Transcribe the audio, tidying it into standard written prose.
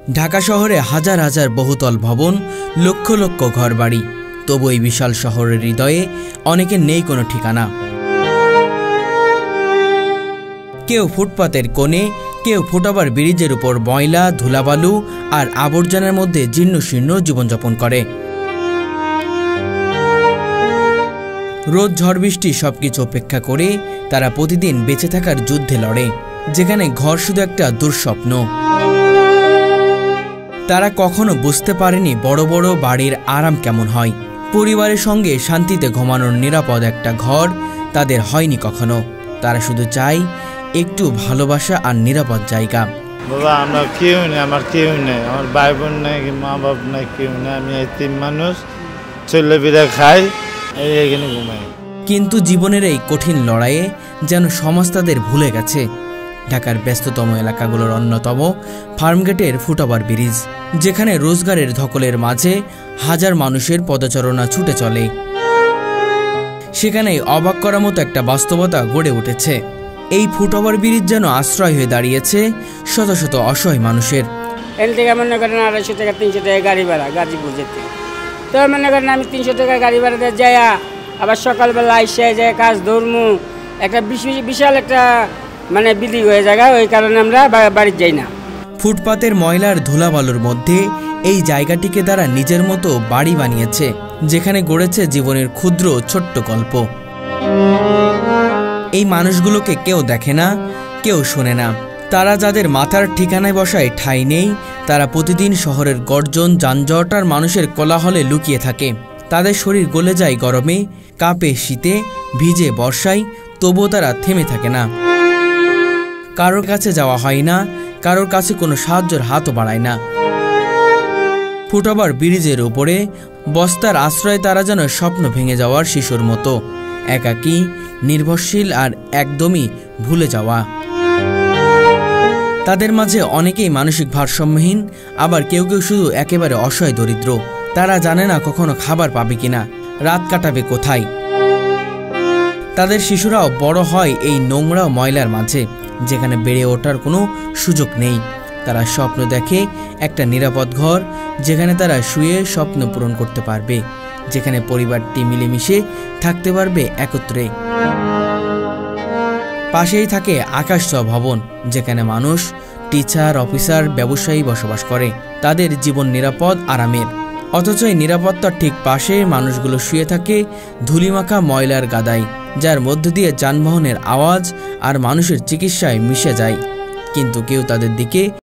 ঢাকা শহরে হাজার হাজার বহুতল ভবন, লক্ষ লক্ষ ঘরবাড়ি, তবু এই বিশাল শহরের হৃদয়ে অনেকের নেই কোনো ঠিকানা। কেউ ফুটপাতের কোণে, কেউ ফুটওভার ব্রিজের উপর ময়লা, ধুলাবালু আর আবর্জনার মধ্যে জীর্ণশীর্ণ জীবনযাপন করে। রোদ, ঝড়, বৃষ্টি সবকিছু উপেক্ষা করে তারা প্রতিদিন বেঁচে থাকার যুদ্ধে লড়ে, যেখানে ঘর শুধু একটা দুঃস্বপ্ন। তারা কখনো বুঝতে পারেনি বড় বড় বাড়ির আরাম কেমন হয়। পরিবারের সঙ্গে শান্তিতে ঘুমানোর নিরাপদ একটা ঘর তাদের হয়নি কখনো। তারা শুধু চায় একটু ভালোবাসা আর নিরাপদ জায়গা। বাবা, আমরা কেউ নেই, আমার কেউ নেই, আমার ভাই বোন নেই, মা বাপ নেই, কেউ নেই। আমি এতিম মানুষ, চলে বিড়ে খাই, এইখানে ঘুমাই। কিন্তু জীবনের এই কঠিন লড়াইয়ে যেন সমাজ তাদের ভুলে গেছে। ঢাকার ব্যস্ততম এলাকাগুলোর অন্যতম ফার্মগেটের ফুটওভার ব্রিজ, যেখানে রোজগারের ধকলের মাঝে হাজার মানুষের পদচারণা ছুটে চলে। সেখানেই অবাক করার মতো একটা বাস্তবতা গড়ে উঠেছে। এই ফুটওভার ব্রিজ যেন আশ্রয় হয়ে দাঁড়িয়েছে শত শত অসহায় মানুষের। এর থেকে মনে করেন 250 টাকা 300 টাকা গাড়ি ভাড়া গাজীপুর যেতে, তো মনে করেন আমি 300 টাকা গাড়ি ভাড়া দিয়ে যাই, আবার সকালবেলা এসে যায় কাজ ধর্মু, একটা বিশাল একটা মানে বিলি হয়ে যায়। ওই কারণে আমরা বাড়ি যাই না। ফুটপাতের ময়লার ধুলাবালুর মধ্যে এই জায়গাটিকে তারা নিজের মতো বাড়ি বানিয়েছে, যেখানে গড়েছে জীবনের ক্ষুদ্র ছোট্ট গল্প। এই মানুষগুলোকে কেউ দেখে না, কেউ শোনে না। তারা যাদের মাথার ঠিকানায় বসায় ঠাঁই নেই, তারা প্রতিদিন শহরের গর্জন, যানজট আর মানুষের কোলাহলে লুকিয়ে থাকে। তাদের শরীর গলে যায় গরমে, কাঁপে শীতে, ভিজে বর্ষায়, তবুও তারা থেমে থাকে না। কারোর কাছে যাওয়া হয় না, কারোর কাছে কোনো সাহায্যের হাতও বাড়ায় না। ফুটওভার ব্রিজের উপরে বস্তার আশ্রয়ে তারা যেন স্বপ্ন ভেঙে যাওয়ার শিশুর মতো, একাকী, নির্ভরশীল আর একদমই ভুলে যাওয়া। তাদের মাঝে অনেকেই মানসিক ভারসাম্যহীন, আবার কেউ কেউ শুধু একেবারে অসহায় দরিদ্র। তারা জানে না কখনো খাবার পাবে কিনা, রাত কাটাবে কোথায়। তাদের শিশুরাও বড় হয় এই নোংরা ময়লার মাঝে, যেখানে বেড়ে ওঠার কোনো সুযোগ নেই। তারা স্বপ্ন দেখে একটা নিরাপদ ঘর, যেখানে তারা শুয়ে স্বপ্ন পূরণ করতে পারবে, যেখানে পরিবারটি মিলেমিশে থাকতে পারবে একত্রে। পাশেই থাকে আকাশছোঁয়া ভবন, যেখানে মানুষ, টিচার, অফিসার, ব্যবসায়ী বসবাস করে, তাদের জীবন নিরাপদ, আরামের। অথচ এই নিরাপত্তার ঠিক পাশে মানুষগুলো শুয়ে থাকে ধুলিমাখা ময়লার গাদায়, যার মধ্য দিয়ে যানবাহনের আওয়াজ আর মানুষের চিকিৎসায় মিশে যায়। কিন্তু কেউ তাদের দিকে